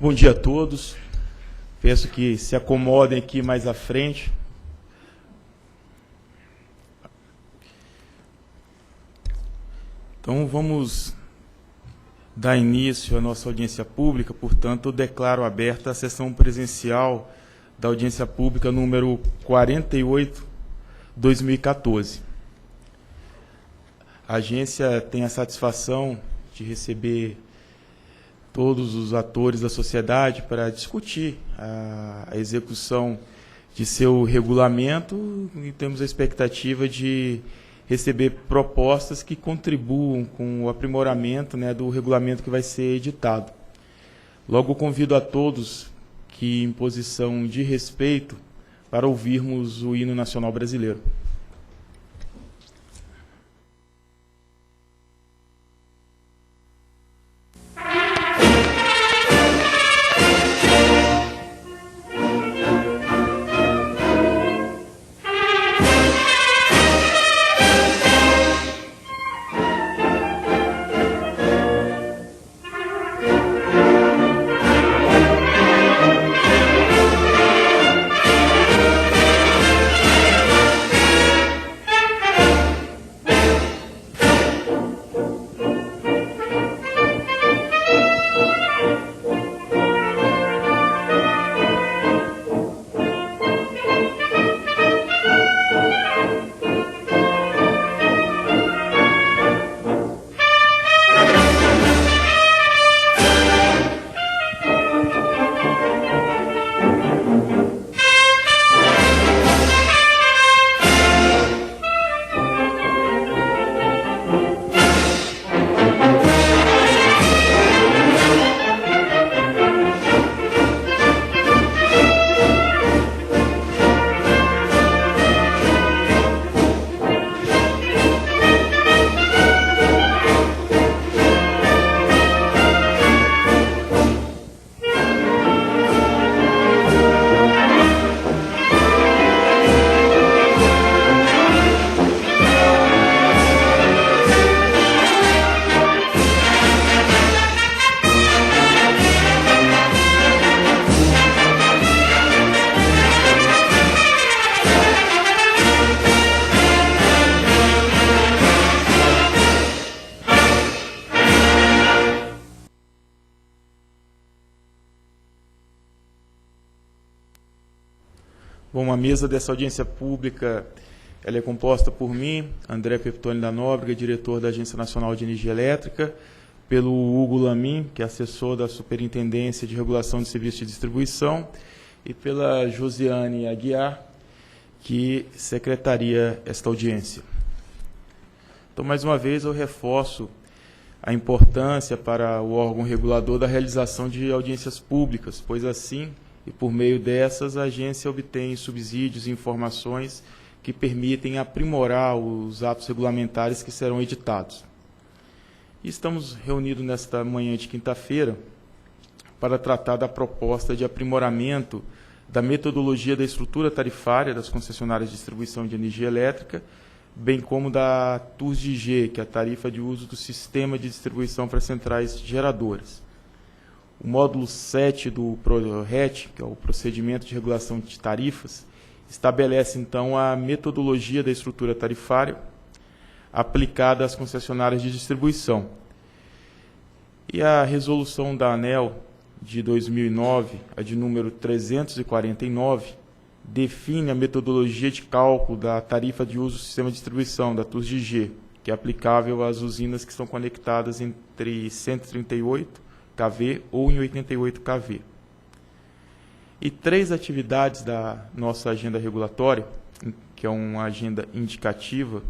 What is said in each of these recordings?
Bom dia a todos. Peço que se acomodem aqui mais à frente. Então, vamos dar início à nossa audiência pública. Portanto, eu declaro aberta a sessão presencial da audiência pública número 48/2014. A agência tem a satisfação de receber todos os atores da sociedade para discutir a execução de seu regulamento e temos a expectativa de receber propostas que contribuam com o aprimoramento, do regulamento que vai ser editado. Logo convido a todos que, em posição de respeito, para ouvirmos o hino nacional brasileiro. Bom, a mesa dessa audiência pública ela é composta por mim, André Peptoni da Nóbrega, diretor da Agência Nacional de Energia Elétrica, pelo Hugo Lamin, que é assessor da Superintendência de Regulação de Serviços de Distribuição, e pela Josiane Aguiar, que secretaria esta audiência. Então, mais uma vez, eu reforço a importância para o órgão regulador da realização de audiências públicas, pois assim, e por meio dessas, a agência obtém subsídios e informações que permitem aprimorar os atos regulamentares que serão editados. E estamos reunidos nesta manhã de quinta-feira para tratar da proposta de aprimoramento da metodologia da estrutura tarifária das concessionárias de distribuição de energia elétrica, bem como da TUSDG, que é a tarifa de uso do sistema de distribuição para centrais geradoras. O módulo 7 do PRORET, que é o Procedimento de Regulação de Tarifas, estabelece, então, a metodologia da estrutura tarifária aplicada às concessionárias de distribuição. E a resolução da ANEEL de 2009, a de número 349, define a metodologia de cálculo da tarifa de uso do sistema de distribuição, da TUSDG, que é aplicável às usinas que estão conectadas entre 138 kV ou em 88 kV. E 3 atividades da nossa agenda regulatória, que é uma agenda indicativa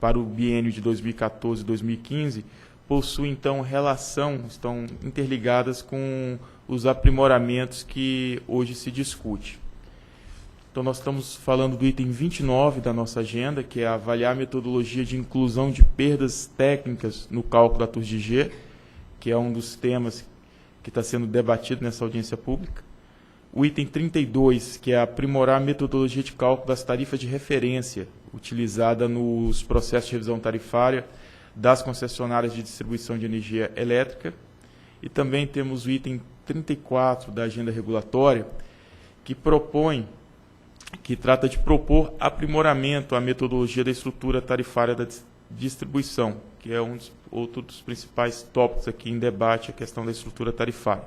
para o biênio de 2014 e 2015, possuem, então, relação, estão interligadas com os aprimoramentos que hoje se discute. Então, nós estamos falando do item 29 da nossa agenda, que é avaliar a metodologia de inclusão de perdas técnicas no cálculo da TUSDG, que é um dos temas que está sendo debatido nessa audiência pública. O item 32, que é aprimorar a metodologia de cálculo das tarifas de referência utilizada nos processos de revisão tarifária das concessionárias de distribuição de energia elétrica. E também temos o item 34 da agenda regulatória, que trata de propor aprimoramento à metodologia da estrutura tarifária da distribuição, que é outro dos principais tópicos aqui em debate, a questão da estrutura tarifária.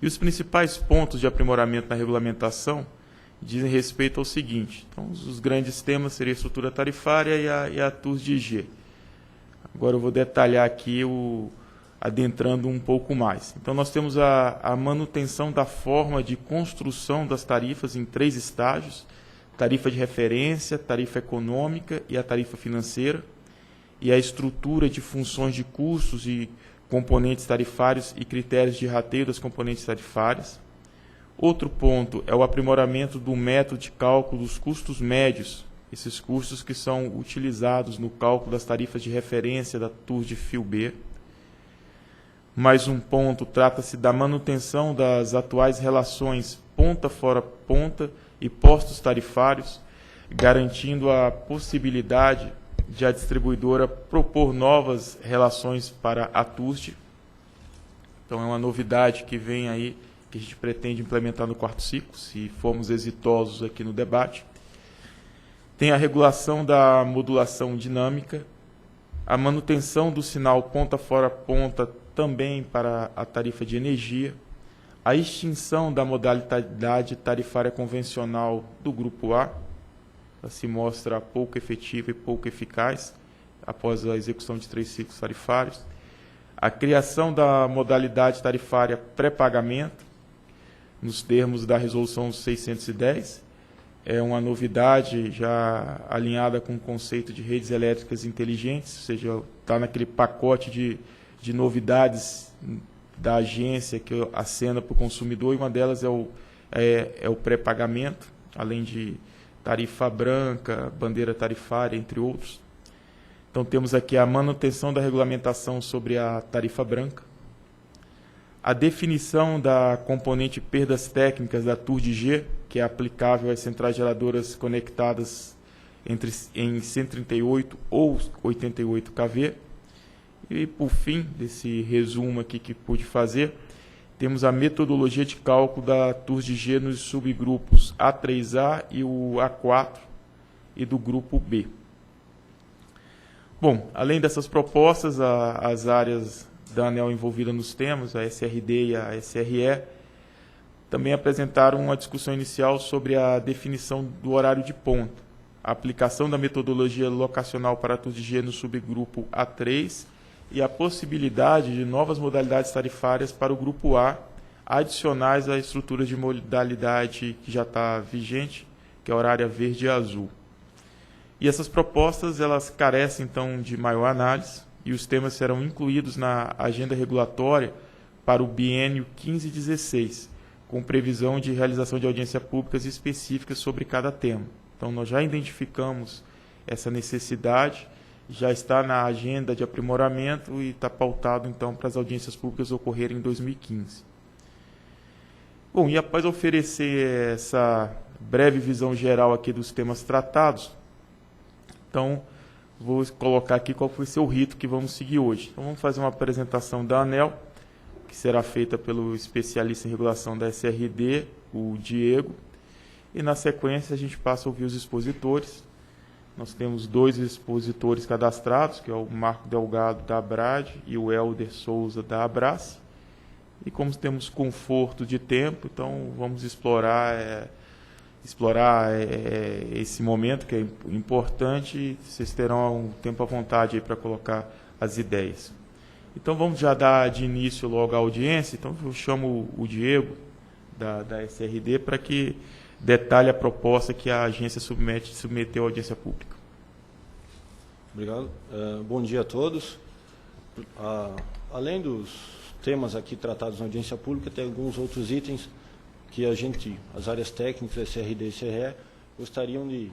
E os principais pontos de aprimoramento na regulamentação dizem respeito ao seguinte. Então, os grandes temas seriam a estrutura tarifária e a TUS de IG. Agora eu vou detalhar aqui, adentrando um pouco mais. Então, nós temos a manutenção da forma de construção das tarifas em 3 estágios: tarifa de referência, tarifa econômica e a tarifa financeira, e a estrutura de funções de custos e componentes tarifários e critérios de rateio das componentes tarifárias. Outro ponto é o aprimoramento do método de cálculo dos custos médios, esses custos que são utilizados no cálculo das tarifas de referência da TUS de fio B. Mais um ponto trata-se da manutenção das atuais relações ponta fora ponta e postos tarifários, garantindo a possibilidade de a distribuidora propor novas relações para a TUSD. Então, é uma novidade que vem aí, que a gente pretende implementar no 4º ciclo, se formos exitosos aqui no debate. Tem a regulação da modulação dinâmica, a manutenção do sinal ponta fora ponta também para a tarifa de energia, a extinção da modalidade tarifária convencional do Grupo A, ela se mostra pouco efetiva e pouco eficaz após a execução de 3 ciclos tarifários, a criação da modalidade tarifária pré-pagamento, nos termos da Resolução 610, é uma novidade já alinhada com o conceito de redes elétricas inteligentes, ou seja, está naquele pacote de novidades da agência que acena para o consumidor, e uma delas é o pré-pagamento, além de tarifa branca, bandeira tarifária, entre outros. Então, temos aqui a manutenção da regulamentação sobre a tarifa branca, a definição da componente perdas técnicas da TUR de G, que é aplicável às centrais geradoras conectadas em 138 ou 88 kV. E, por fim, desse resumo aqui que pude fazer, temos a metodologia de cálculo da TUS de G nos subgrupos A3A e o A4 e do grupo B. Bom, além dessas propostas, as áreas da ANEEL envolvidas nos temas, a SRD e a SRE, também apresentaram uma discussão inicial sobre a definição do horário de ponta, a aplicação da metodologia locacional para a TUS de G no subgrupo A3 e a possibilidade de novas modalidades tarifárias para o grupo A, adicionais à estrutura de modalidade que já está vigente, que é a horária verde e azul. E essas propostas, elas carecem, então, de maior análise, e os temas serão incluídos na agenda regulatória para o biênio 15-16, com previsão de realização de audiências públicas específicas sobre cada tema. Então, nós já identificamos essa necessidade, já está na agenda de aprimoramento e está pautado, então, para as audiências públicas ocorrerem em 2015. Bom, e após oferecer essa breve visão geral aqui dos temas tratados, então, vou colocar aqui qual vai ser o rito que vamos seguir hoje. Então, vamos fazer uma apresentação da ANEEL, que será feita pelo especialista em regulação da SRD, o Diego, e na sequência a gente passa a ouvir os expositores. Nós temos 2 expositores cadastrados, que é o Marco Delgado da ABRAD e o Helder Souza da Abrace. E como temos conforto de tempo, então vamos explorar esse momento, que é importante. Vocês terão um tempo à vontade para colocar as ideias. Então, vamos já dar de início logo à audiência. Então, eu chamo o Diego, da SRD, para que detalhe a proposta que a agência submeteu à audiência pública. Obrigado. Bom dia a todos. Além dos temas aqui tratados na audiência pública, tem alguns outros itens que as áreas técnicas, SRD e SRE, gostariam de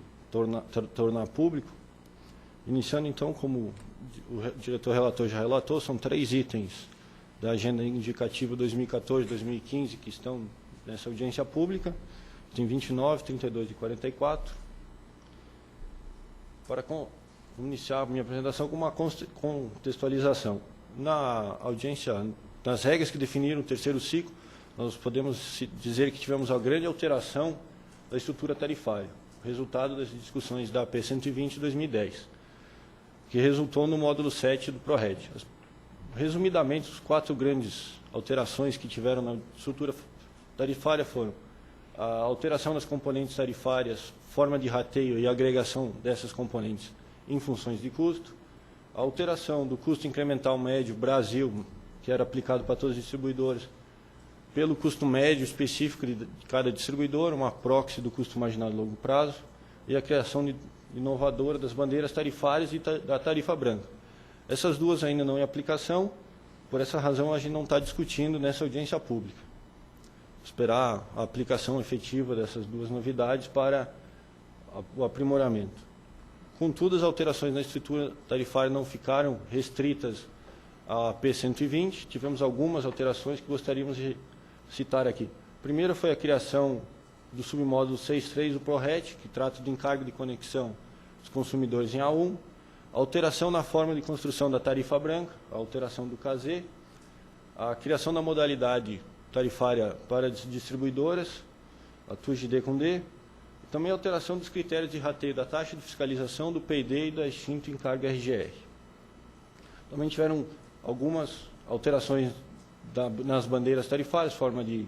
tornar público. Iniciando, então, como o diretor relator já relatou, são 3 itens da agenda indicativa 2014-2015 que estão nessa audiência pública. Tem 29, 32 e 44. Vou iniciar a minha apresentação com uma contextualização. Na audiência nas regras que definiram o terceiro ciclo, nós podemos dizer que tivemos uma grande alteração da estrutura tarifária, resultado das discussões da AP 120 de 2010, que resultou no módulo 7 do PRORED. Resumidamente, as 4 grandes alterações que tiveram na estrutura tarifária foram a alteração das componentes tarifárias, forma de rateio e agregação dessas componentes em funções de custo, a alteração do custo incremental médio Brasil, que era aplicado para todos os distribuidores, pelo custo médio específico de cada distribuidor, uma proxy do custo marginal de longo prazo, e a criação inovadora das bandeiras tarifárias e da tarifa branca. Essas duas ainda não em aplicação, por essa razão a gente não está discutindo nessa audiência pública. Esperar a aplicação efetiva dessas duas novidades para o aprimoramento. Contudo, as alterações na estrutura tarifária não ficaram restritas à P120, tivemos algumas alterações que gostaríamos de citar aqui. Primeiro foi a criação do submódulo 6.3 do PRORED, que trata do encargo de conexão dos consumidores em A1, a alteração na forma de construção da tarifa branca, a alteração do KZ, a criação da modalidade tarifária para as distribuidoras, a TUG-D com D, e também a alteração dos critérios de rateio da taxa de fiscalização, do P&D e da extinto encargo RGR. Também tiveram algumas alterações nas bandeiras tarifárias, forma de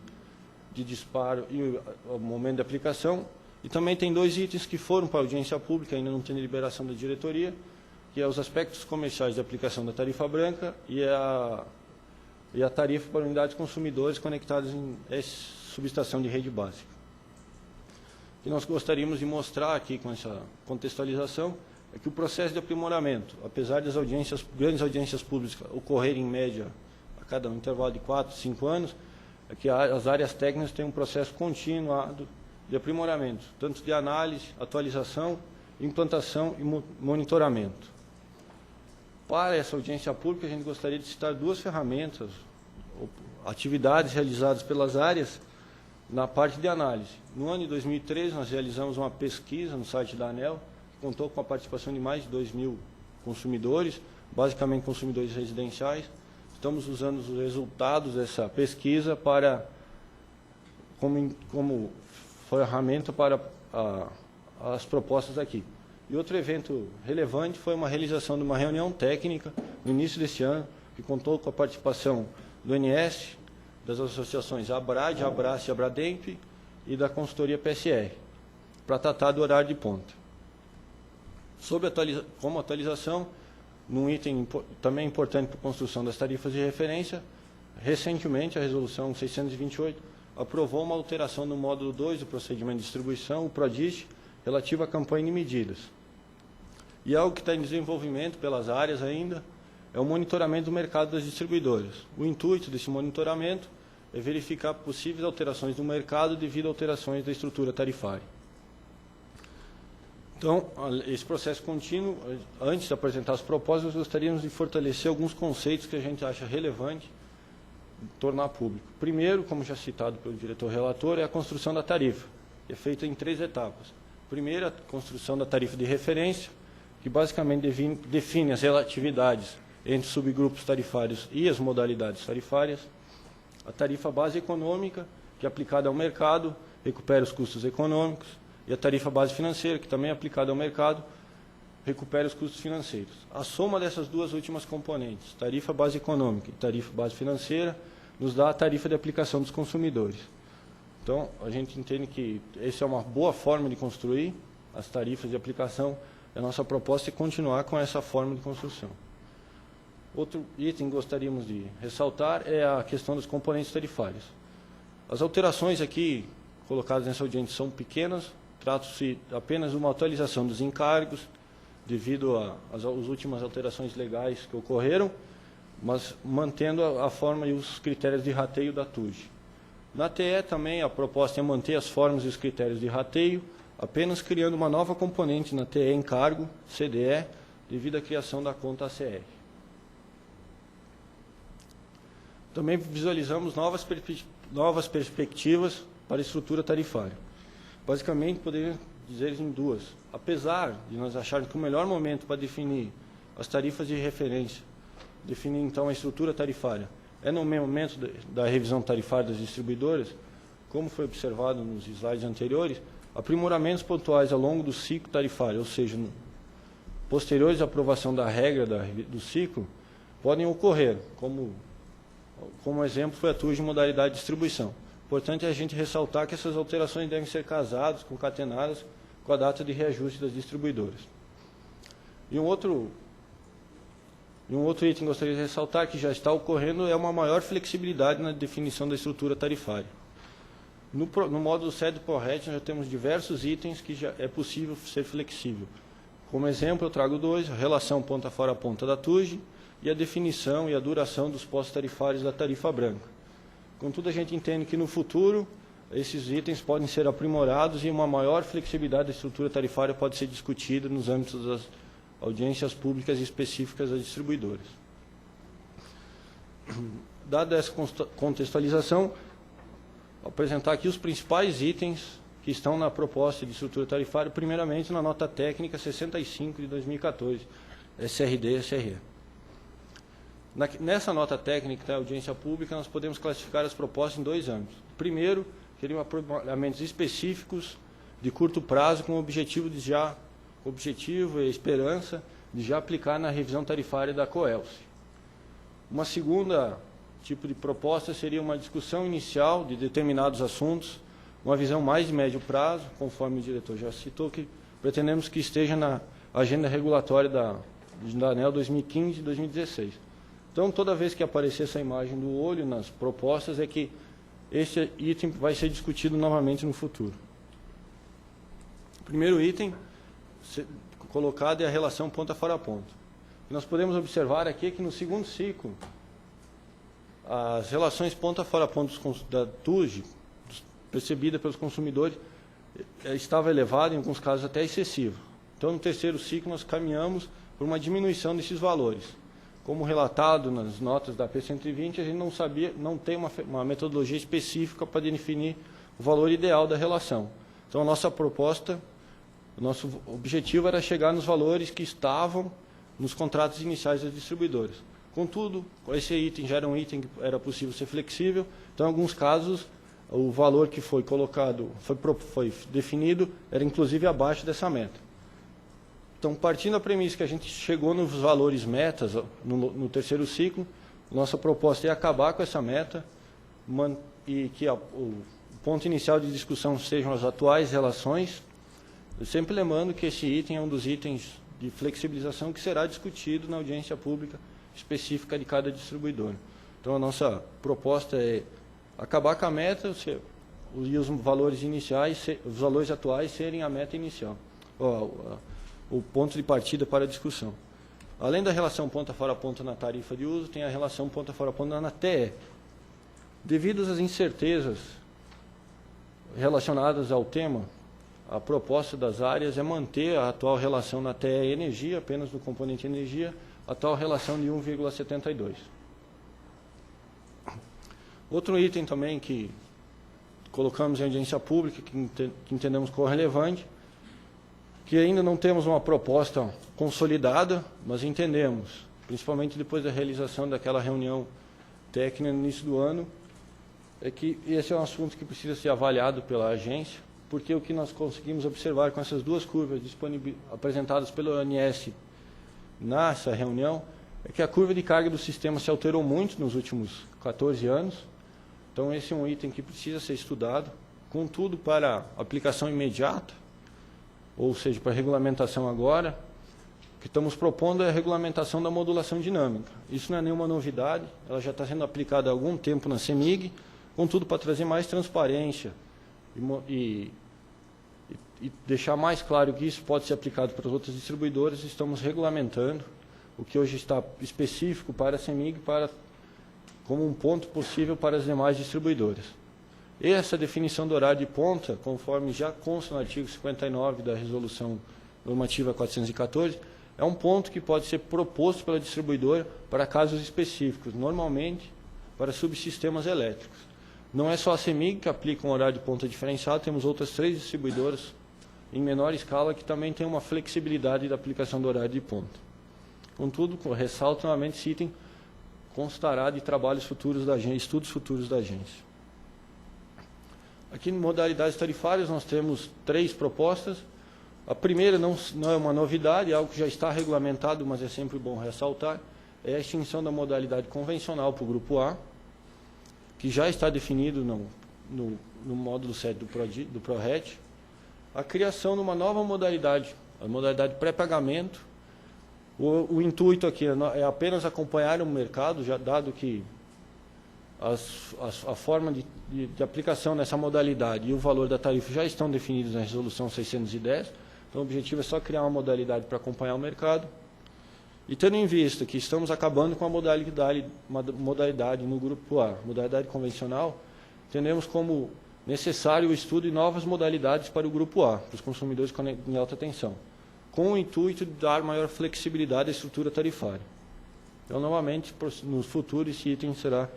disparo e o momento de aplicação. E também tem 2 itens que foram para a audiência pública, ainda não tem liberação da diretoria, que é os aspectos comerciais de aplicação da tarifa branca e a tarifa para unidades consumidores conectadas em subestação de rede básica. O que nós gostaríamos de mostrar aqui com essa contextualização é que o processo de aprimoramento, apesar das grandes audiências públicas ocorrerem em média a cada intervalo de 4, 5 anos, é que as áreas técnicas têm um processo continuado de aprimoramento, tanto de análise, atualização, implantação e monitoramento. Para essa audiência pública, a gente gostaria de citar 2 ferramentas, atividades realizadas pelas áreas na parte de análise. No ano de 2013, nós realizamos uma pesquisa no site da ANEEL, que contou com a participação de mais de 2.000 consumidores, basicamente consumidores residenciais. Estamos usando os resultados dessa pesquisa como ferramenta para as propostas aqui. E outro evento relevante foi uma realização de uma reunião técnica no início deste ano, que contou com a participação do INS, das associações ABRAD, ABRACE e ABRADEMP e da consultoria PSR, para tratar do horário de ponta. Como atualização, num item também importante para a construção das tarifas de referência, recentemente a Resolução 628 aprovou uma alteração no módulo 2 do procedimento de distribuição, o PRODIST, relativo à campanha de medidas. E algo que está em desenvolvimento pelas áreas ainda é o monitoramento do mercado das distribuidoras. O intuito desse monitoramento é verificar possíveis alterações do mercado devido a alterações da estrutura tarifária. Então, esse processo contínuo, antes de apresentar as propostas, nós gostaríamos de fortalecer alguns conceitos que a gente acha relevante tornar público. Primeiro, como já citado pelo diretor relator, é a construção da tarifa, que é feita em 3 etapas. Primeiro, a construção da tarifa de referência, que basicamente define as relatividades entre subgrupos tarifários e as modalidades tarifárias. A tarifa base econômica, que é aplicada ao mercado, recupera os custos econômicos. E a tarifa base financeira, que também é aplicada ao mercado, recupera os custos financeiros. A soma dessas 2 últimas componentes, tarifa base econômica e tarifa base financeira, nos dá a tarifa de aplicação dos consumidores. Então, a gente entende que essa é uma boa forma de construir as tarifas de aplicação. A nossa proposta é continuar com essa forma de construção. Outro item que gostaríamos de ressaltar é a questão dos componentes tarifários. As alterações aqui colocadas nessa audiência são pequenas, trata-se apenas de uma atualização dos encargos, devido às últimas alterações legais que ocorreram, mas mantendo a forma e os critérios de rateio da TUG. Na TE também a proposta é manter as formas e os critérios de rateio, apenas criando uma nova componente na TE encargo, CDE, devido à criação da conta ACR. Também visualizamos novas perspectivas para a estrutura tarifária. Basicamente, podemos dizer em 2. Apesar de nós acharmos que o melhor momento para definir as tarifas de referência, definir então a estrutura tarifária, é no momento da revisão tarifária das distribuidoras, como foi observado nos slides anteriores, aprimoramentos pontuais ao longo do ciclo tarifário, ou seja, posteriores à aprovação da regra do ciclo, podem ocorrer, como exemplo foi a TUJ de modalidade de distribuição. Importante é a gente ressaltar que essas alterações devem ser casadas, concatenadas com a data de reajuste das distribuidoras. E um outro item que gostaria de ressaltar que já está ocorrendo é uma maior flexibilidade na definição da estrutura tarifária. No módulo SED ProRet, nós já temos diversos itens que já é possível ser flexível. Como exemplo, eu trago dois: a relação ponta fora ponta da TUJ e a definição e a duração dos postos tarifários da tarifa branca. Contudo, a gente entende que no futuro esses itens podem ser aprimorados e uma maior flexibilidade da estrutura tarifária pode ser discutida nos âmbitos das audiências públicas específicas das distribuidoras. Dada essa contextualização, vou apresentar aqui os principais itens que estão na proposta de estrutura tarifária, primeiramente na nota técnica 65 de 2014, SRD e SRE. Nessa nota técnica da audiência pública, nós podemos classificar as propostas em dois âmbitos. Primeiro, seriam aprimoramentos específicos de curto prazo com o objetivo e esperança de já aplicar na revisão tarifária da COELS. Uma segunda tipo de proposta seria uma discussão inicial de determinados assuntos, uma visão mais de médio prazo, conforme o diretor já citou, que pretendemos que esteja na agenda regulatória da ANEEL 2015 e 2016. Então, toda vez que aparecer essa imagem do olho nas propostas, é que esse item vai ser discutido novamente no futuro. O primeiro item colocado é a relação ponta fora ponta. O que nós podemos observar aqui é que no segundo ciclo, as relações ponta fora ponta da TUJ, percebida pelos consumidores, estava elevada, em alguns casos até excessiva. Então, no terceiro ciclo, nós caminhamos por uma diminuição desses valores. Como relatado nas notas da P120, a gente não tem uma metodologia específica para definir o valor ideal da relação. Então, a nossa proposta, o nosso objetivo era chegar nos valores que estavam nos contratos iniciais das distribuidoras. Contudo, esse item já era um item que era possível ser flexível, então, em alguns casos, o valor que foi colocado, foi definido, era inclusive abaixo dessa meta. Então, partindo da premissa que a gente chegou nos valores metas no terceiro ciclo, nossa proposta é acabar com essa meta e que o ponto inicial de discussão sejam as atuais relações, sempre lembrando que esse item é um dos itens de flexibilização que será discutido na audiência pública específica de cada distribuidor. Então, a nossa proposta é acabar com a meta e os valores iniciais, os valores atuais serem a meta inicial. O ponto de partida para a discussão. Além da relação ponta fora ponta na tarifa de uso, tem a relação ponta fora ponta na TE. Devido às incertezas relacionadas ao tema, a proposta das áreas é manter a atual relação na TE energia, apenas no componente energia, a atual relação de 1,72. Outro item também que colocamos em audiência pública, que entendemos como relevante, que ainda não temos uma proposta consolidada, mas entendemos, principalmente depois da realização daquela reunião técnica no início do ano, é que esse é um assunto que precisa ser avaliado pela agência, porque o que nós conseguimos observar com essas duas curvas apresentadas pelo ANS nessa reunião, é que a curva de carga do sistema se alterou muito nos últimos 14 anos, então esse é um item que precisa ser estudado, contudo, para aplicação imediata, ou seja, para regulamentação agora, o que estamos propondo é a regulamentação da modulação dinâmica. Isso não é nenhuma novidade, ela já está sendo aplicada há algum tempo na CEMIG, contudo, para trazer mais transparência e deixar mais claro que isso pode ser aplicado para as outras distribuidoras, estamos regulamentando o que hoje está específico para a CEMIG como um ponto possível para as demais distribuidoras. Essa definição do horário de ponta, conforme já consta no artigo 59 da Resolução Normativa 414, é um ponto que pode ser proposto pela distribuidora para casos específicos, normalmente para subsistemas elétricos. Não é só a CEMIG que aplica um horário de ponta diferenciado, temos outras 3 distribuidoras em menor escala que também têm uma flexibilidade da aplicação do horário de ponta. Contudo, ressalto novamente esse item constará de trabalhos futuros da agência, estudos futuros da agência. Aqui em modalidades tarifárias nós temos 3 propostas. A primeira não é uma novidade, é algo que já está regulamentado, mas é sempre bom ressaltar, é a extinção da modalidade convencional para o Grupo A, que já está definido no módulo 7 do PRORET, a criação de uma nova modalidade, a modalidade pré-pagamento. O intuito aqui é apenas acompanhar o mercado, já dado que a forma de aplicação nessa modalidade e o valor da tarifa já estão definidos na Resolução 610, então o objetivo é só criar uma modalidade para acompanhar o mercado. E tendo em vista que estamos acabando com a modalidade no Grupo A, modalidade convencional, entendemos como necessário o estudo de novas modalidades para o Grupo A, para os consumidores em alta tensão, com o intuito de dar maior flexibilidade à estrutura tarifária. Então, novamente, no futuro, esse item será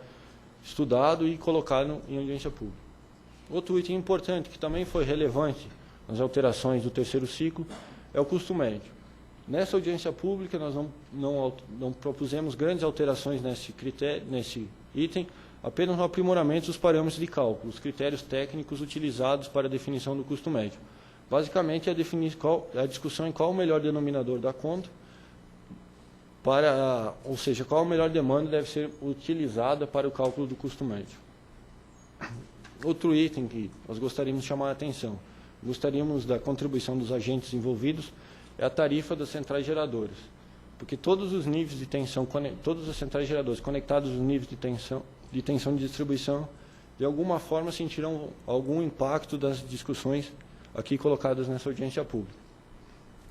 estudado e colocado em audiência pública. Outro item importante, que também foi relevante nas alterações do terceiro ciclo, é o custo médio. Nessa audiência pública, nós não propusemos grandes alterações nesse item, apenas um aprimoramento dos parâmetros de cálculo, os critérios técnicos utilizados para a definição do custo médio. Basicamente, a discussão em qual o melhor denominador da conta, ou seja, qual a melhor demanda deve ser utilizada para o cálculo do custo médio. Outro item que nós gostaríamos de chamar a atenção, gostaríamos da contribuição dos agentes envolvidos, é a tarifa das centrais geradoras. Porque todos os níveis de tensão, todas as centrais geradoras conectadas aos níveis de tensão de distribuição, de alguma forma sentirão algum impacto das discussões aqui colocadas nessa audiência pública.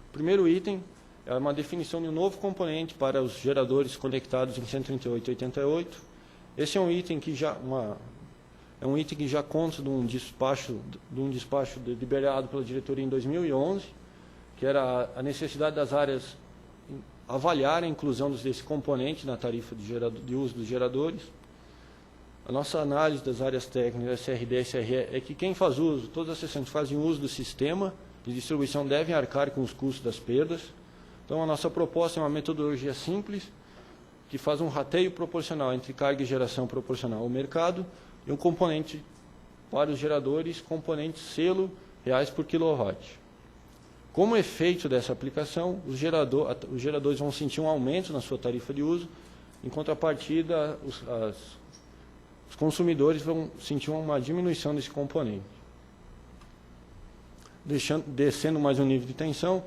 O primeiro item é uma definição de um novo componente para os geradores conectados em 138 e 88. Esse é um item que já consta de um despacho deliberado pela diretoria em 2011, que era a necessidade das áreas avaliar a inclusão desse componente na tarifa de uso dos geradores. A nossa análise das áreas técnicas, SRD e SRE, é que quem faz uso, todas as seções que fazem uso do sistema de distribuição devem arcar com os custos das perdas. Então, a nossa proposta é uma metodologia simples, que faz um rateio proporcional entre carga e geração proporcional ao mercado e um componente para os geradores, componente selo reais por quilowatt. Como efeito dessa aplicação, os geradores vão sentir um aumento na sua tarifa de uso, em contrapartida, os consumidores vão sentir uma diminuição desse componente. Descendo mais um nível de tensão,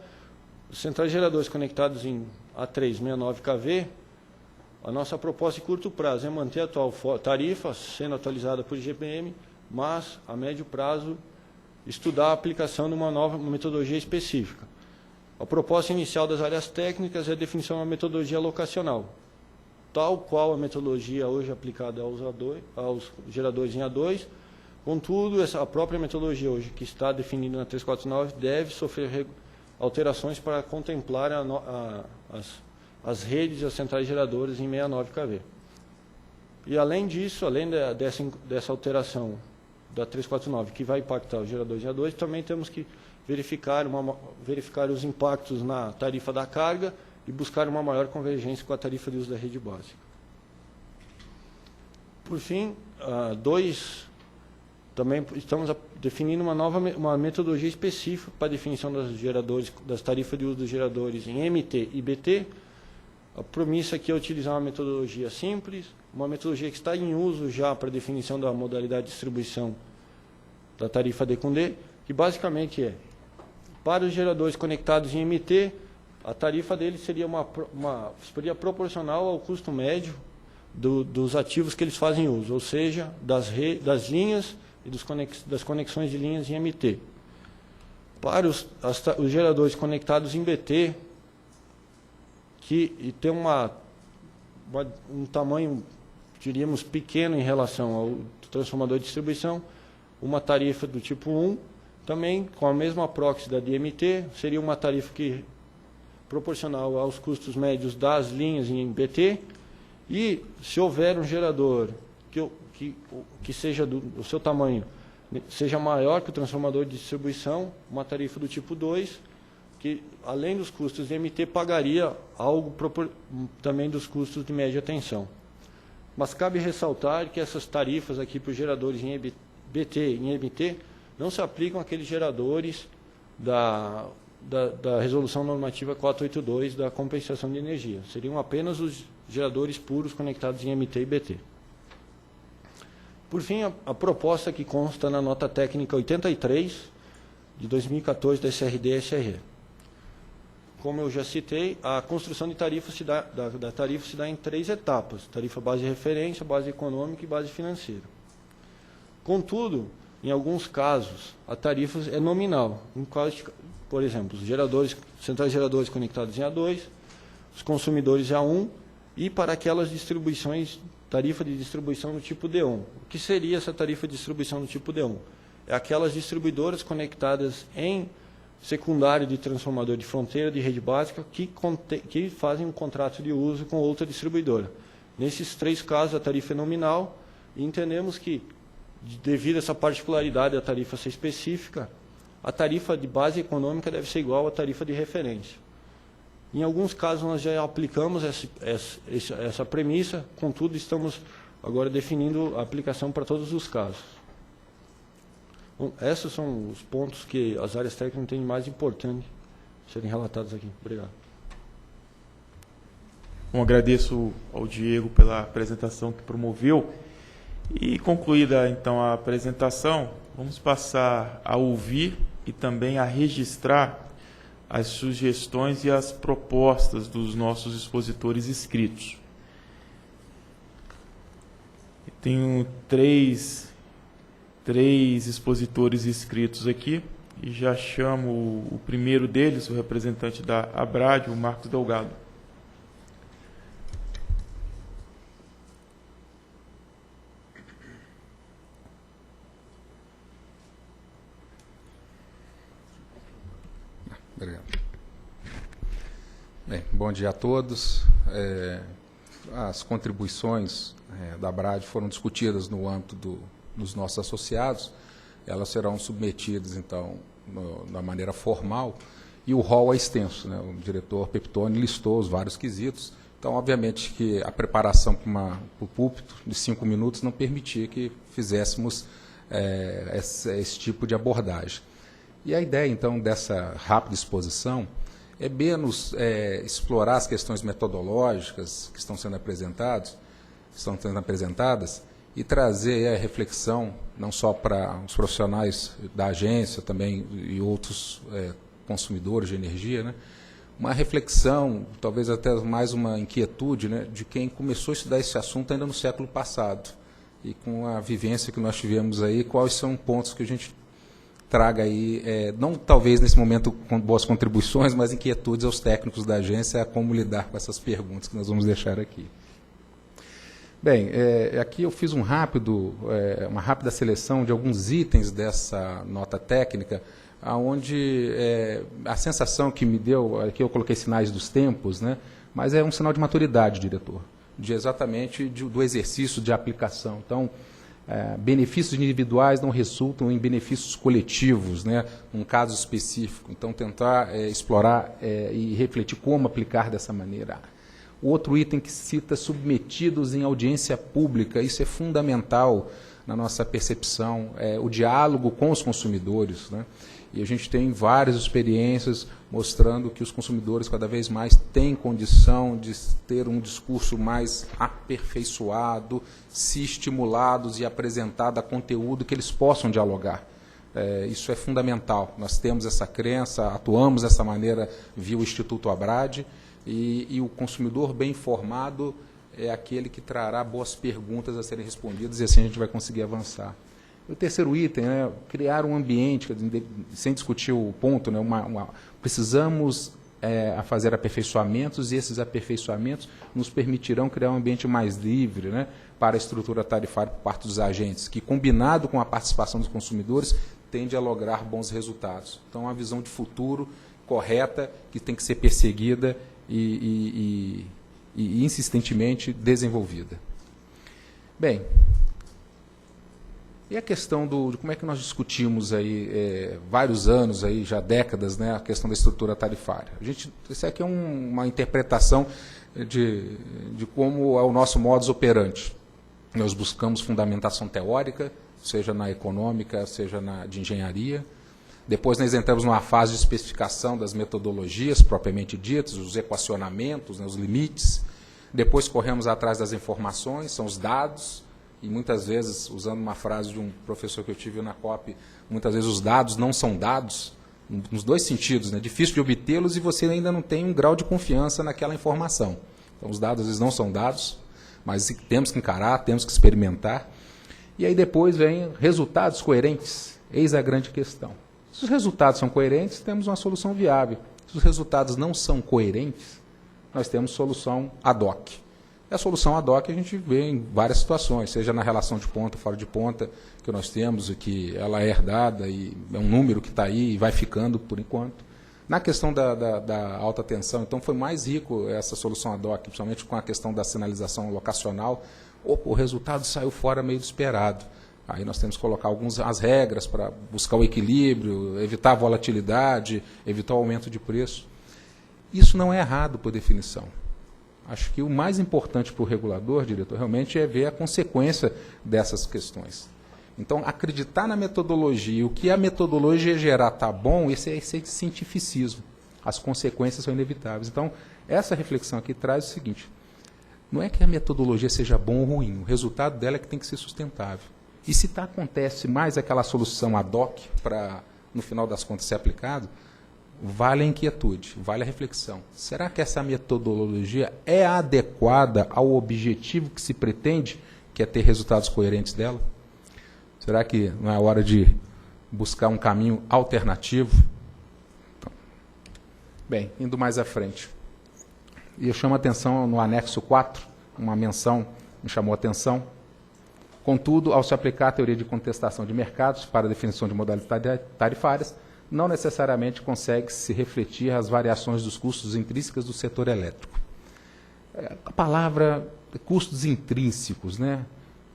os centrais geradores conectados em A369 kV, a nossa proposta em curto prazo é manter a atual tarifa, sendo atualizada por IGPM, mas a médio prazo estudar a aplicação de uma nova metodologia específica. A proposta inicial das áreas técnicas é a definição de uma metodologia locacional, tal qual a metodologia hoje aplicada aos geradores em A2. Contudo, a própria metodologia hoje, que está definida na 349, deve sofrer alterações para contemplar as redes e as centrais geradoras em 69 kV. E, além disso, além dessa alteração da 349, que vai impactar os geradores em A2, também temos que verificar os impactos na tarifa da carga e buscar uma maior convergência com a tarifa de uso da rede básica. Por fim, também estamos definindo uma metodologia específica para a definição das tarifas de uso dos geradores em MT e BT. A premissa aqui é utilizar uma metodologia simples, uma metodologia que está em uso já para a definição da modalidade de distribuição da tarifa D com D, que basicamente é, para os geradores conectados em MT, a tarifa deles seria proporcional ao custo médio dos ativos que eles fazem uso, ou seja, das linhas e das conexões de linhas em MT. Para os geradores conectados em BT, que tem um tamanho, diríamos, pequeno em relação ao transformador de distribuição, uma tarifa do tipo 1, também com a mesma proxy da DMT, seria uma tarifa proporcional aos custos médios das linhas em BT, e se houver um gerador que seja o seu tamanho seja maior que o transformador de distribuição, uma tarifa do tipo 2, que além dos custos de MT pagaria algo também dos custos de média tensão. mas cabe ressaltar que essas tarifas aqui para os geradores em BT e em MT não se aplicam àqueles geradores da Resolução Normativa 482 da compensação de energia. Seriam apenas os geradores puros conectados em MT e BT. Por fim, a proposta que consta na nota técnica 83 de 2014 da SRD e SRE. Como eu já citei, a construção de tarifa da tarifa se dá em 3 etapas: tarifa base de referência, base econômica e base financeira. Contudo, em alguns casos, a tarifa é nominal. Por exemplo, os centrais geradores conectados em A2, os consumidores em A1 e para aquelas distribuições, tarifa de distribuição do tipo D1. O que seria essa tarifa de distribuição do tipo D1? É aquelas distribuidoras conectadas em secundário de transformador de fronteira de rede básica que fazem um contrato de uso com outra distribuidora. Nesses 3 casos, a tarifa é nominal e entendemos que, devido a essa particularidade da tarifa ser específica, a tarifa de base econômica deve ser igual à tarifa de referência. Em alguns casos, nós já aplicamos essa premissa, contudo, estamos agora definindo a aplicação para todos os casos. Bom, esses são os pontos que as áreas técnicas têm mais importante serem relatados aqui. Obrigado. Bom, agradeço ao Diego pela apresentação que promoveu. E concluída, então, a apresentação, vamos passar a ouvir e também a registrar as sugestões e as propostas dos nossos expositores inscritos. Tenho três expositores inscritos aqui e já chamo o primeiro deles, o representante da ABRAD, o Marcos Delgado. Obrigado. Bem, bom dia a todos. As contribuições da ABRAD foram discutidas no âmbito dos nossos associados. Elas serão submetidas, então, da maneira formal, e o rol é extenso, né? O diretor Peptoni listou os vários quesitos. Então, obviamente, que a preparação para o púlpito de 5 minutos não permitia que fizéssemos esse tipo de abordagem. E a ideia, então, dessa rápida exposição é menos explorar as questões metodológicas que estão sendo apresentadas e trazer a reflexão, não só para os profissionais da agência também e outros consumidores de energia, né? Uma reflexão, talvez até mais uma inquietude, né, de quem começou a estudar esse assunto ainda no século passado. E com a vivência que nós tivemos aí, quais são pontos que a gente traga aí, não talvez nesse momento com boas contribuições, mas inquietudes aos técnicos da agência a como lidar com essas perguntas que nós vamos deixar aqui. Bem, aqui eu fiz uma rápida seleção de alguns itens dessa nota técnica, onde a sensação que me deu, aqui eu coloquei sinais dos tempos, né, mas é um sinal de maturidade, diretor, do exercício de aplicação. Então, benefícios individuais não resultam em benefícios coletivos, né, num caso específico. Então, tentar explorar e refletir como aplicar dessa maneira. O outro item que cita submetidos em audiência pública, isso é fundamental na nossa percepção, o diálogo com os consumidores, né? E a gente tem várias experiências mostrando que os consumidores cada vez mais têm condição de ter um discurso mais aperfeiçoado, se estimulados e apresentado a conteúdo que eles possam dialogar. Isso é fundamental. Nós temos essa crença, atuamos dessa maneira via o Instituto ABRAD, e o consumidor bem informado é aquele que trará boas perguntas a serem respondidas, e assim a gente vai conseguir avançar. O terceiro item, né, criar um ambiente, sem discutir o ponto, né, precisamos fazer aperfeiçoamentos, e esses aperfeiçoamentos nos permitirão criar um ambiente mais livre, né, para a estrutura tarifária por parte dos agentes, que, combinado com a participação dos consumidores, tende a lograr bons resultados. Então, uma visão de futuro correta, que tem que ser perseguida e insistentemente desenvolvida. Bem, e a questão de como é que nós discutimos aí vários anos, aí, já décadas, né, a questão da estrutura tarifária. Isso aqui é uma interpretação de como é o nosso modus operandi. nós buscamos fundamentação teórica, seja na econômica, seja na de engenharia. Depois nós entramos numa fase de especificação das metodologias propriamente ditas, os equacionamentos, né, os limites. Depois corremos atrás das informações, são os dados, e muitas vezes, usando uma frase de um professor que eu tive na COP, muitas vezes os dados não são dados, nos dois sentidos, né? Difícil de obtê-los e você ainda não tem um grau de confiança naquela informação. Então, os dados às vezes não são dados, mas temos que encarar, temos que experimentar. E aí depois vem resultados coerentes, eis a grande questão. Se os resultados são coerentes, temos uma solução viável. Se os resultados não são coerentes, nós temos solução ad hoc. E a solução ad hoc a gente vê em várias situações, seja na relação de ponta, fora de ponta, que nós temos e que ela é herdada e é um número que está aí e vai ficando por enquanto. Na questão da alta tensão, então foi mais rico essa solução ad hoc, principalmente com a questão da sinalização locacional. O resultado saiu fora meio do esperado. Aí nós temos que colocar as regras para buscar o equilíbrio, evitar a volatilidade, evitar o aumento de preço. Isso não é errado por definição. Acho que o mais importante para o regulador, diretor, realmente é ver a consequência dessas questões. Então, acreditar na metodologia e o que a metodologia gerar está bom, esse é cientificismo. As consequências são inevitáveis. Então, essa reflexão aqui traz o seguinte: não é que a metodologia seja bom ou ruim, o resultado dela é que tem que ser sustentável. E se acontece mais aquela solução ad hoc para, no final das contas, ser aplicado, vale a inquietude, vale a reflexão. Será que essa metodologia é adequada ao objetivo que se pretende, que é ter resultados coerentes dela? Será que não é hora de buscar um caminho alternativo? Então, bem, indo mais à frente. E eu chamo a atenção no anexo 4, uma menção me chamou a atenção. Contudo, ao se aplicar a teoria de contestação de mercados para a definição de modalidades tarifárias, não necessariamente consegue se refletir as variações dos custos intrínsecos do setor elétrico. A palavra custos intrínsecos, né?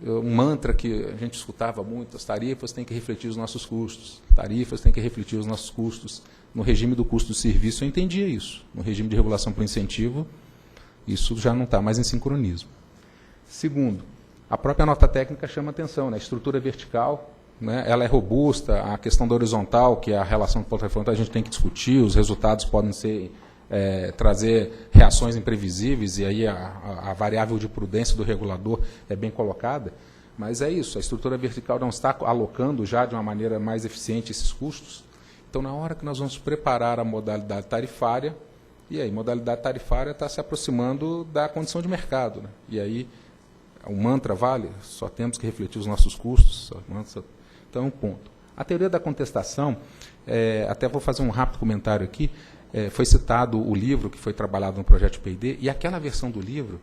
Um mantra que a gente escutava muito: as tarifas têm que refletir os nossos custos, tarifas têm que refletir os nossos custos. No regime do custo do serviço eu entendia isso, no regime de regulação por incentivo isso já não está mais em sincronismo. Segundo, a própria nota técnica chama atenção, né? A estrutura vertical, né, ela é robusta, a questão da horizontal, que é a relação com o ponto a gente tem que discutir, os resultados podem ser, trazer reações imprevisíveis, e aí a variável de prudência do regulador é bem colocada, mas é isso, a estrutura vertical não está alocando já de uma maneira mais eficiente esses custos. Então, na hora que nós vamos preparar a modalidade tarifária, e aí, modalidade tarifária está se aproximando da condição de mercado, né? E aí, o mantra vale, só temos que refletir os nossos custos. Então, é um ponto. A teoria da contestação, até vou fazer um rápido comentário aqui, foi citado o livro que foi trabalhado no projeto P&D, e aquela versão do livro,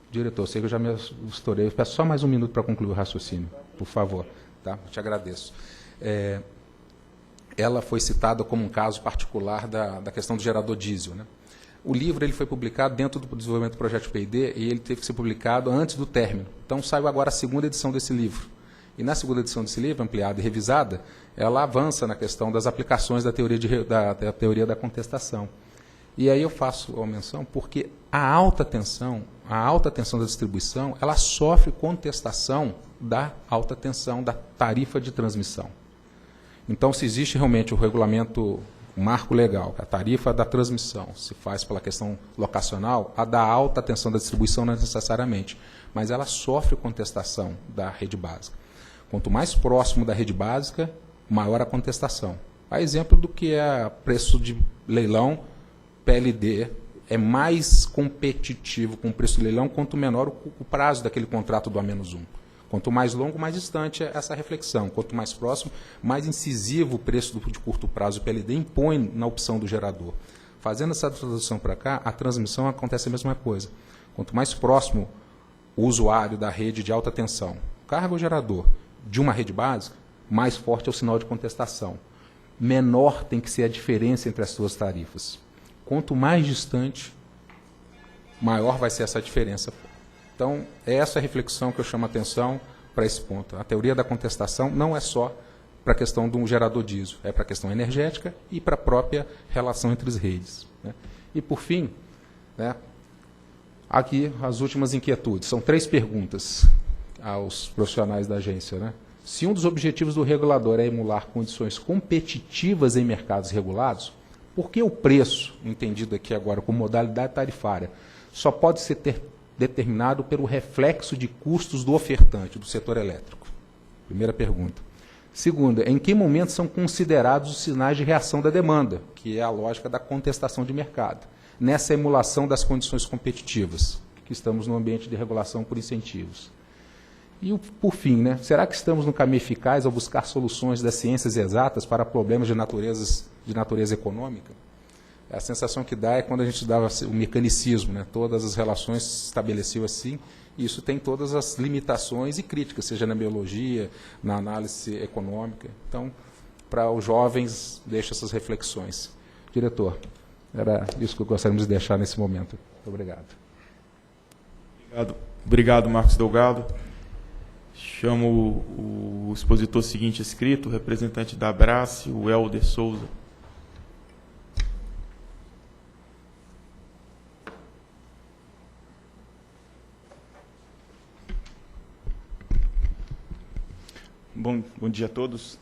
diretor, sei que eu já me estourei, eu peço só mais um minuto para concluir o raciocínio, por favor, tá? Eu te agradeço. Ela foi citada como um caso particular da questão do gerador diesel, né? O livro ele foi publicado dentro do desenvolvimento do projeto P&D e ele teve que ser publicado antes do término. Então, saiu agora a segunda edição desse livro. E na segunda edição desse livro, ampliada e revisada, ela avança na questão das aplicações da teoria da contestação. E aí eu faço a menção porque a alta tensão da distribuição, ela sofre contestação da alta tensão, da tarifa de transmissão. Então, se existe realmente o regulamento, o marco legal, a tarifa da transmissão se faz pela questão locacional, a da alta tensão da distribuição não necessariamente, mas ela sofre contestação da rede básica. Quanto mais próximo da rede básica, maior a contestação. A exemplo do que é preço de leilão, PLD, é mais competitivo com o preço de leilão quanto menor o prazo daquele contrato do A-1. Quanto mais longo, mais distante é essa reflexão. Quanto mais próximo, mais incisivo o preço de curto prazo. O PLD impõe na opção do gerador. Fazendo essa tradução para cá, a transmissão acontece a mesma coisa. Quanto mais próximo o usuário da rede de alta tensão, carga ou gerador, de uma rede básica, mais forte é o sinal de contestação. Menor tem que ser a diferença entre as suas tarifas. Quanto mais distante, maior vai ser essa diferença. Então, é essa reflexão que eu chamo a atenção para esse ponto. A teoria da contestação não é só para a questão de um gerador diesel, é para a questão energética e para a própria relação entre as redes, né? E, por fim, né, aqui as últimas inquietudes. São 3 perguntas. aos profissionais da agência, né? Se um dos objetivos do regulador é emular condições competitivas em mercados regulados, por que o preço, entendido aqui agora como modalidade tarifária, só pode ser determinado pelo reflexo de custos do ofertante, do setor elétrico? Primeira pergunta. Segunda, em que momento são considerados os sinais de reação da demanda, que é a lógica da contestação de mercado, nessa emulação das condições competitivas, que estamos no ambiente de regulação por incentivos? E, por fim, né, será que estamos no caminho eficaz ao buscar soluções das ciências exatas para problemas de natureza econômica? A sensação que dá é quando a gente dava o mecanicismo, né, todas as relações se estabeleceu assim, e isso tem todas as limitações e críticas, seja na biologia, na análise econômica. Então, para os jovens, deixo essas reflexões. Diretor, era isso que gostaríamos de deixar nesse momento. Muito obrigado. Obrigado, Marcos Delgado. Chamo o expositor seguinte escrito, o representante da Abrace, o Helder Souza. Bom dia a todos.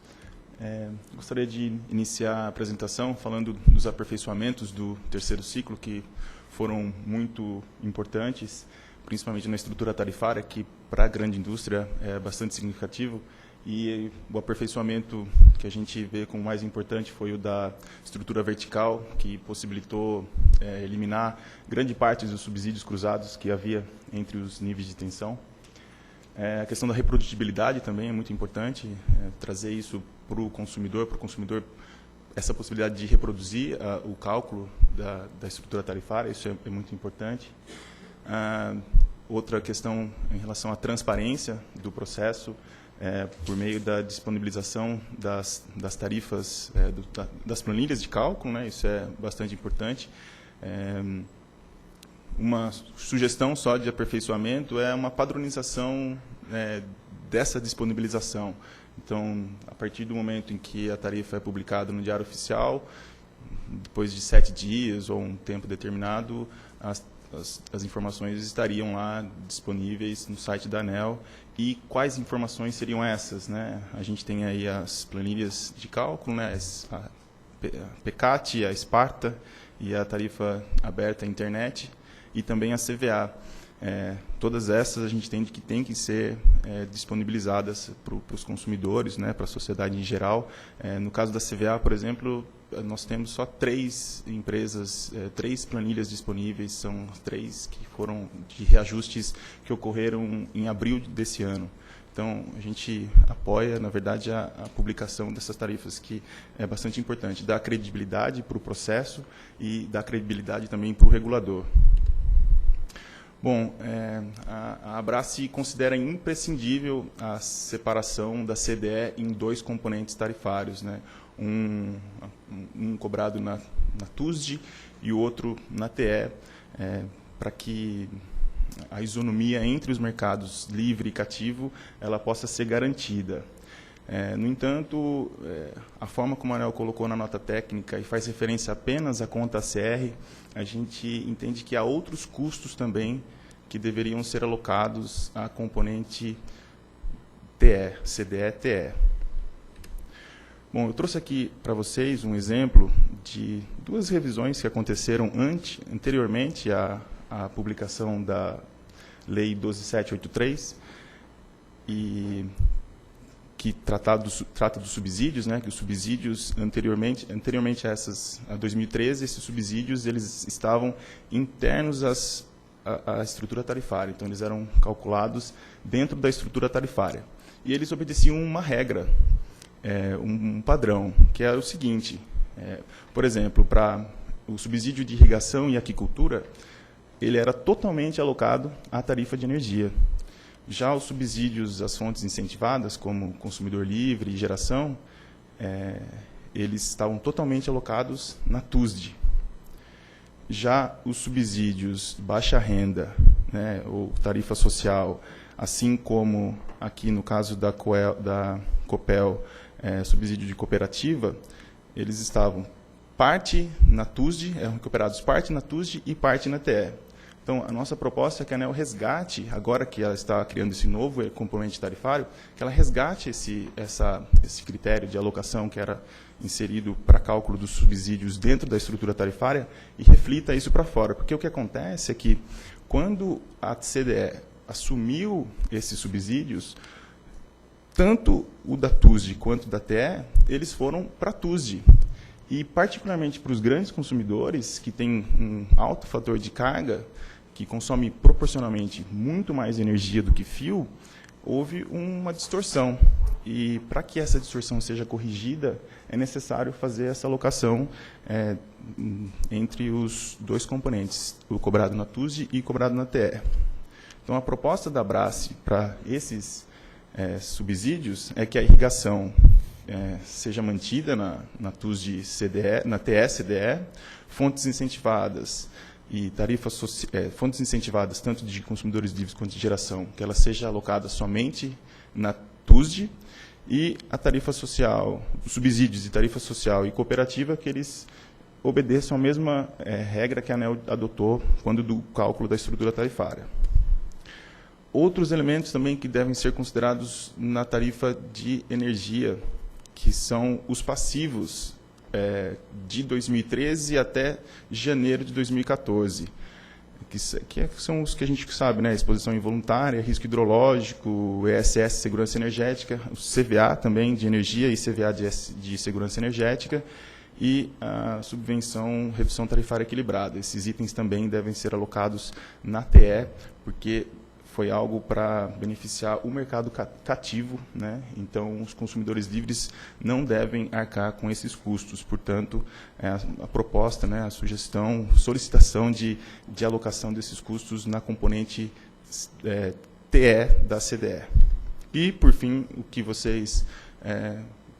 Gostaria de iniciar a apresentação falando dos aperfeiçoamentos do terceiro ciclo, que foram muito importantes, principalmente na estrutura tarifária, que para a grande indústria é bastante significativo, e o aperfeiçoamento que a gente vê como mais importante foi o da estrutura vertical, que possibilitou eliminar grande parte dos subsídios cruzados que havia entre os níveis de tensão. A questão da reprodutibilidade também é muito importante, trazer isso para o consumidor essa possibilidade de reproduzir o cálculo da estrutura tarifária, isso é muito importante. Outra questão em relação à transparência do processo, por meio da disponibilização das tarifas, das planilhas de cálculo, né? Isso é bastante importante. Uma sugestão só de aperfeiçoamento é uma padronização dessa disponibilização. Então, a partir do momento em que a tarifa é publicada no Diário Oficial, depois de 7 dias ou um tempo determinado, as informações estariam lá disponíveis no site da ANEEL. E quais informações seriam essas, né? A gente tem aí as planilhas de cálculo, né? A PECAT, a Sparta e a tarifa aberta à internet, e também a CVA. Todas essas a gente entende que tem que ser disponibilizadas para os consumidores, né, para a sociedade em geral. No caso da CVA, por exemplo, nós temos só 3 empresas, 3 planilhas disponíveis, são 3 que foram de reajustes que ocorreram em abril desse ano. Então, a gente apoia, na verdade, a publicação dessas tarifas, que é bastante importante, dá credibilidade para o processo e dá credibilidade também para o regulador. Bom, a Abrace considera imprescindível a separação da CDE em 2 componentes tarifários, né? Um cobrado na TUSD e o outro na TE, para que a isonomia entre os mercados livre e cativo ela possa ser garantida. No entanto, a forma como a ANEEL colocou na nota técnica e faz referência apenas à conta ACR, a gente entende que há outros custos também que deveriam ser alocados à componente TE, CDE-TE. Bom, eu trouxe aqui para vocês um exemplo de 2 revisões que aconteceram anteriormente à publicação da Lei 12.783, e que trata dos subsídios, né, que os subsídios anteriormente a 2013, esses subsídios eles estavam internos à estrutura tarifária, então eles eram calculados dentro da estrutura tarifária. E eles obedeciam uma regra, um padrão, que era o seguinte: por exemplo, para o subsídio de irrigação e aquicultura, ele era totalmente alocado à tarifa de energia. Já os subsídios às fontes incentivadas, como consumidor livre e geração, eles estavam totalmente alocados na TUSD. Já os subsídios baixa renda, né, ou tarifa social, assim como aqui no caso da Copel, subsídio de cooperativa, eles estavam parte na TUSD, eram recuperados parte na TUSD e parte na TE. Então, a nossa proposta é que a ANEEL resgate, agora que ela está criando esse novo componente tarifário, que ela resgate esse critério de alocação que era inserido para cálculo dos subsídios dentro da estrutura tarifária e reflita isso para fora. Porque o que acontece é que, quando a CDE assumiu esses subsídios, tanto o da TUSD quanto da TE, eles foram para a TUSD. E, particularmente para os grandes consumidores, que têm um alto fator de carga, que consome proporcionalmente muito mais energia do que fio, houve uma distorção. E, para que essa distorção seja corrigida, é necessário fazer essa alocação entre os dois componentes, o cobrado na TUSD e o cobrado na TE. Então, a proposta da Abrace para esses subsídios é que a irrigação seja mantida na TUSD CDE, na TE CDE, fontes incentivadas e tarifas fontes incentivadas tanto de consumidores livres quanto de geração, que ela seja alocada somente na TUSD, e a tarifa social, os subsídios de tarifa social e cooperativa, que eles obedeçam a mesma regra que a ANEEL adotou quando do cálculo da estrutura tarifária. Outros elementos também que devem ser considerados na tarifa de energia, que são os passivos de 2013 até janeiro de 2014, que são os que a gente sabe, né? Exposição involuntária, risco hidrológico, ESS, segurança energética, o CVA também de energia e CVA de segurança energética, e a subvenção, redução tarifária equilibrada. Esses itens também devem ser alocados na TE, porque foi algo para beneficiar o mercado cativo, né? Então, os consumidores livres não devem arcar com esses custos. Portanto, a proposta, né, a sugestão, solicitação de alocação desses custos na componente TE da CDE. E, por fim, o que vocês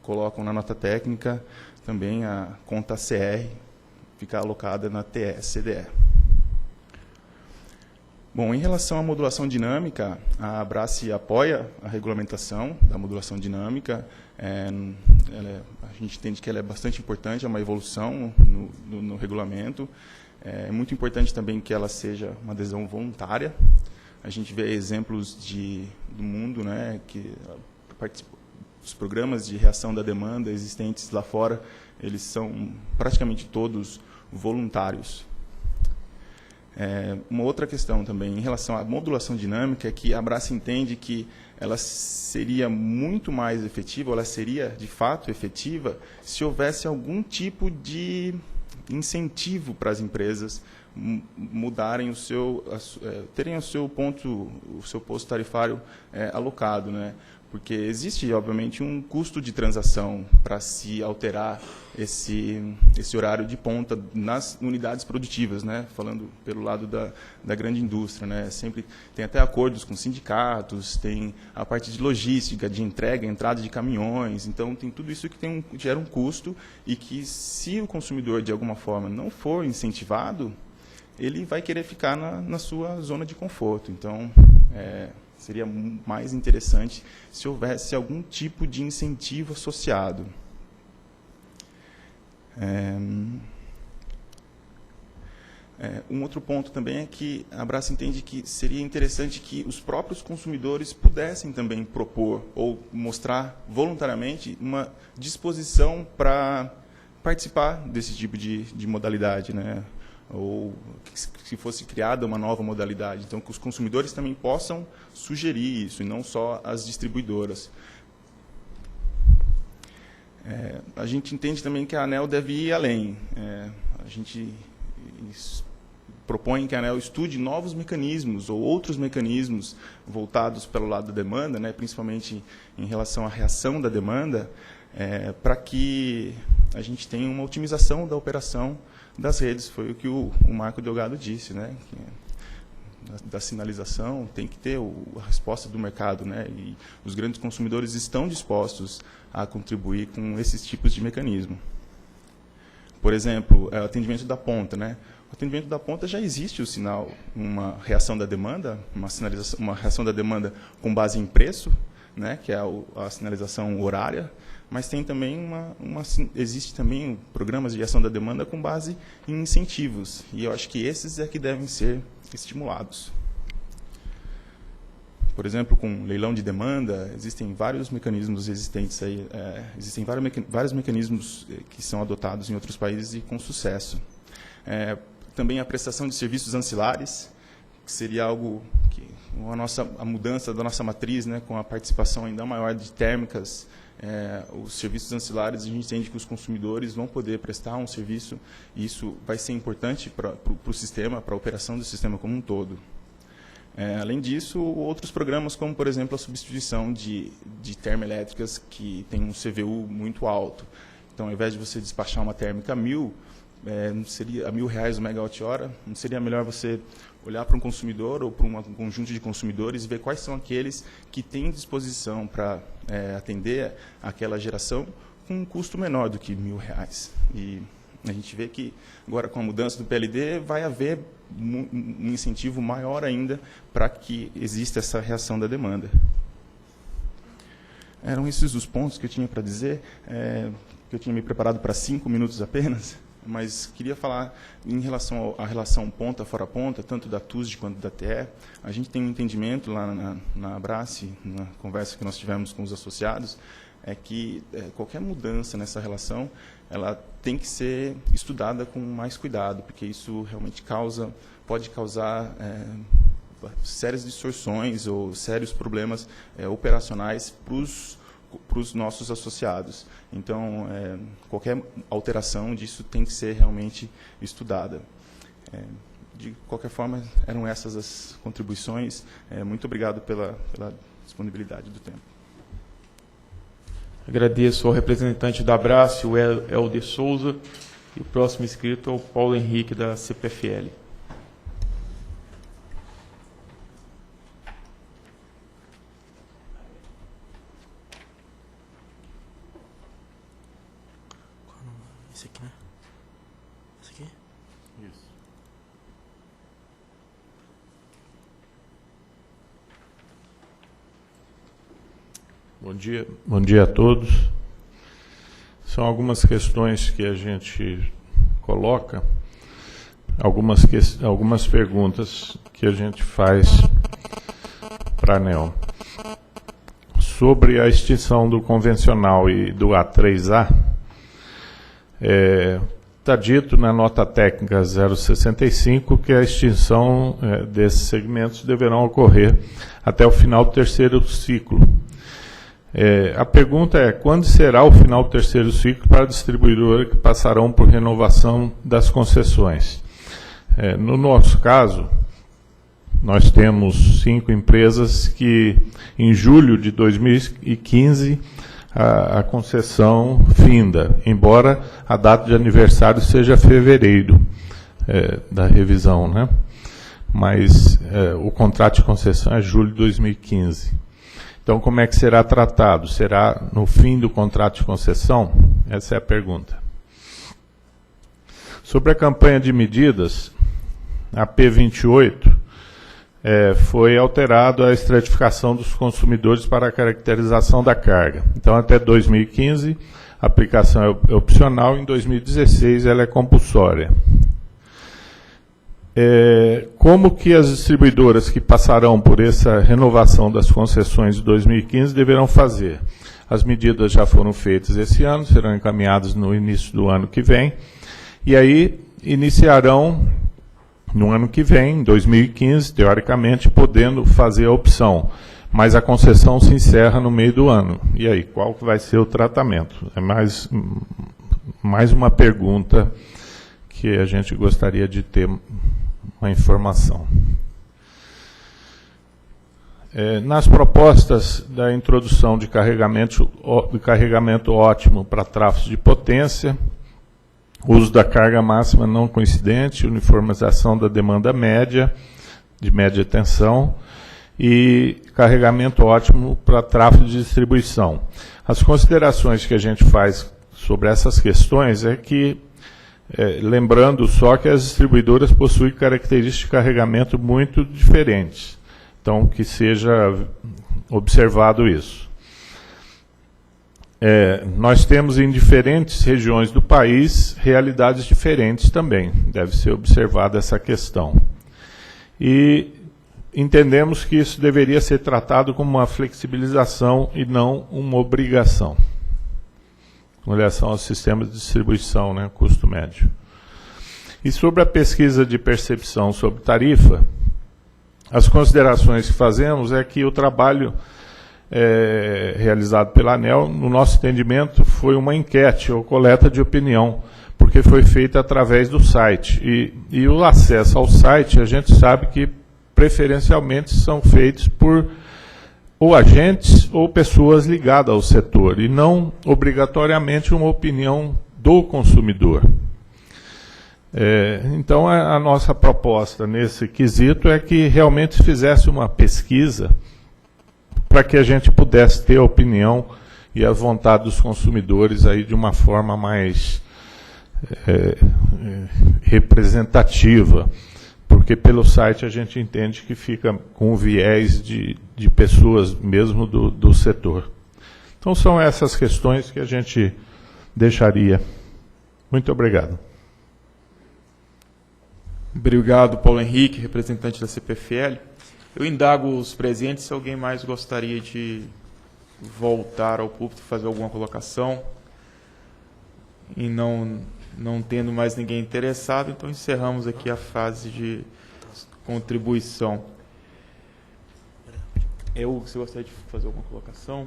colocam na nota técnica, também a conta CR ficar alocada na TE-CDE. Bom, em relação à modulação dinâmica, a Abrace apoia a regulamentação da modulação dinâmica. A gente entende que ela é bastante importante, é uma evolução no regulamento. É muito importante também que ela seja uma adesão voluntária. A gente vê exemplos do mundo, né, que os programas de reação da demanda existentes lá fora, eles são praticamente todos voluntários. Uma outra questão também, em relação à modulação dinâmica, é que a Abrace entende que ela seria muito mais efetiva, ou ela seria, de fato, efetiva, se houvesse algum tipo de incentivo para as empresas mudarem terem o seu posto tarifário alocado, né? Porque existe, obviamente, um custo de transação para se alterar esse horário de ponta nas unidades produtivas, né? Falando pelo lado da grande indústria, né? Sempre tem até acordos com sindicatos, tem a parte de logística, de entrega, entrada de caminhões. Então, tem tudo isso que gera um custo, e que, se o consumidor, de alguma forma, não for incentivado, ele vai querer ficar na sua zona de conforto. Então, seria mais interessante se houvesse algum tipo de incentivo associado. Um outro ponto também é que a Abrace entende que seria interessante que os próprios consumidores pudessem também propor ou mostrar voluntariamente uma disposição para participar desse tipo de modalidade, né? Ou que fosse criada uma nova modalidade. Então, que os consumidores também possam sugerir isso, e não só as distribuidoras. A gente entende também que a ANEEL deve ir além. A gente propõe que a ANEEL estude novos mecanismos ou outros mecanismos voltados pelo lado da demanda, né, principalmente em relação à reação da demanda, para que a gente tenha uma otimização da operação das redes. Foi o que o Marco Delgado disse, né? Da sinalização tem que ter a resposta do mercado, né? E os grandes consumidores estão dispostos a contribuir com esses tipos de mecanismo. Por exemplo, o atendimento da ponta, né? O atendimento da ponta já existe o sinal, uma reação da demanda, uma reação da demanda com base em preço, né? Que é a sinalização horária. mas tem também existe também programas de ação da demanda com base em incentivos, e eu acho que esses é que devem ser estimulados. Por exemplo, com leilão de demanda, existem vários mecanismos existentes aí, existem vários mecanismos que são adotados em outros países e com sucesso. Também a prestação de serviços ancilares, que seria algo que a mudança da nossa matriz, né, com a participação ainda maior de térmicas, os serviços ancilares, a gente entende que os consumidores vão poder prestar um serviço, e isso vai ser importante para o sistema, para a operação do sistema como um todo. Além disso, outros programas, como, por exemplo, a substituição de termoelétricas que tem um CVU muito alto. Então, ao invés de você despachar uma térmica a 1.000, não seria a R$1.000 o megawatt-hora, não seria melhor você olhar para um consumidor ou para um conjunto de consumidores e ver quais são aqueles que têm disposição para atender aquela geração com um custo menor do que R$1.000. E a gente vê que agora, com a mudança do PLD, vai haver um incentivo maior ainda para que exista essa reação da demanda. Eram esses os pontos que eu tinha para dizer, que eu tinha me preparado para 5 minutos apenas, mas queria falar em relação à relação ponta fora ponta, tanto da TUSD quanto da TE. A gente tem um entendimento lá na Abrace, na conversa que nós tivemos com os associados, é que qualquer mudança nessa relação, ela tem que ser estudada com mais cuidado, porque isso realmente pode causar sérias distorções ou sérios problemas operacionais para os nossos associados. Então, qualquer alteração disso tem que ser realmente estudada. De qualquer forma, eram essas as contribuições. Muito obrigado pela disponibilidade do tempo. Agradeço ao representante da Abrace, o Helder Souza, e o próximo inscrito é o Paulo Henrique, da CPFL. Esse aqui, né? Esse aqui? Isso. Bom dia a todos. São algumas questões que a gente coloca, algumas perguntas que a gente faz para a ANEEL. Sobre a extinção do convencional e do A3A, está dito na nota técnica 065 que a extinção desses segmentos deverão ocorrer até o final do terceiro ciclo. A pergunta é: quando será o final do terceiro ciclo para a distribuidora que passarão por renovação das concessões? No nosso caso, nós temos 5 empresas que, em julho de 2015, a concessão finda, embora a data de aniversário seja fevereiro da revisão, né? Mas o contrato de concessão é julho de 2015. Então, como é que será tratado? Será no fim do contrato de concessão? Essa é a pergunta. Sobre a campanha de medidas, a P28, foi alterado a estratificação dos consumidores para a caracterização da carga. Então, até 2015, a aplicação é opcional, em 2016 ela é compulsória. Como que as distribuidoras que passarão por essa renovação das concessões de 2015 deverão fazer? As medidas já foram feitas esse ano, serão encaminhadas no início do ano que vem, e aí iniciarão no ano que vem, em 2015, teoricamente, podendo fazer a opção, mas a concessão se encerra no meio do ano. E aí, qual vai ser o tratamento? É mais uma pergunta que a gente gostaria de ter uma informação. Nas propostas da introdução de carregamento ótimo para tráfegos de potência, uso da carga máxima não coincidente, uniformização da demanda média, de média tensão, e carregamento ótimo para tráfego de distribuição. As considerações que a gente faz sobre essas questões é que, lembrando só que as distribuidoras possuem características de carregamento muito diferentes. Então, que seja observado isso. nós temos em diferentes regiões do país realidades diferentes também. Deve ser observada essa questão. E entendemos que isso deveria ser tratado como uma flexibilização e não uma obrigação, com relação ao sistema de distribuição, né, custo médio. E sobre a pesquisa de percepção sobre tarifa, as considerações que fazemos é que o trabalho realizado pela ANEEL, no nosso entendimento, foi uma enquete ou coleta de opinião, porque foi feita através do site. E o acesso ao site, a gente sabe que preferencialmente são feitos por ou agentes ou pessoas ligadas ao setor, e não obrigatoriamente uma opinião do consumidor. Então, a nossa proposta nesse quesito é que realmente fizesse uma pesquisa para que a gente pudesse ter a opinião e a vontade dos consumidores aí de uma forma mais representativa, porque pelo site a gente entende que fica com o viés de pessoas mesmo do setor. Então são essas questões que a gente deixaria. Muito obrigado. Obrigado, Paulo Henrique, representante da CPFL. Eu indago os presentes se alguém mais gostaria de voltar ao púlpito e fazer alguma colocação. E não tendo mais ninguém interessado, então encerramos aqui a fase de contribuição. Você gostaria de fazer alguma colocação?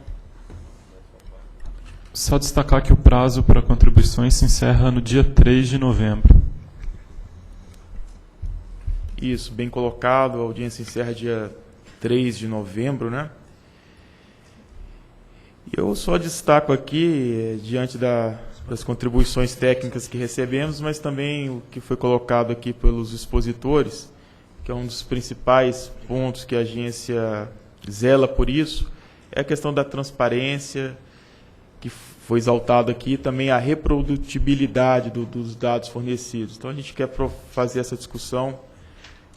Só destacar que o prazo para contribuições se encerra no dia 3 de novembro. Isso, bem colocado. A audiência encerra dia 3 de novembro, né? Eu só destaco aqui, diante das contribuições técnicas que recebemos, mas também o que foi colocado aqui pelos expositores, que é um dos principais pontos que a agência zela por isso, é a questão da transparência, que foi exaltado aqui, também a reprodutibilidade dos dados fornecidos. Então, a gente quer fazer essa discussão,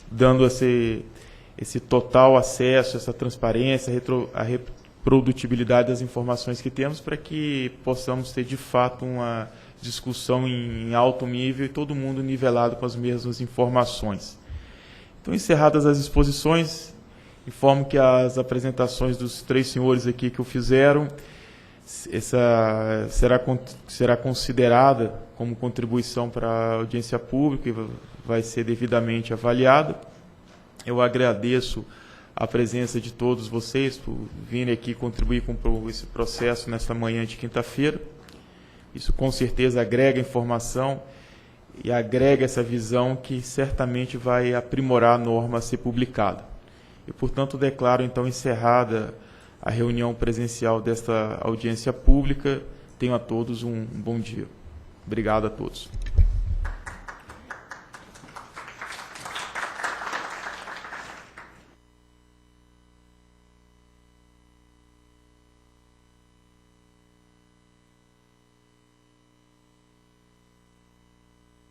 dando esse total acesso, essa transparência, a reprodutibilidade das informações que temos, para que possamos ter, de fato, uma discussão em alto nível e todo mundo nivelado com as mesmas informações. Então, encerradas as exposições, informo que as apresentações dos três senhores aqui que o fizeram, essa será considerada como contribuição para a audiência pública e vai ser devidamente avaliada. Eu agradeço a presença de todos vocês por virem aqui contribuir com esse processo nesta manhã de quinta-feira. Isso com certeza agrega informação e agrega essa visão que certamente vai aprimorar a norma a ser publicada. E, portanto, declaro então encerrada a reunião presencial desta audiência pública. Tenham a todos um bom dia. Obrigado a todos.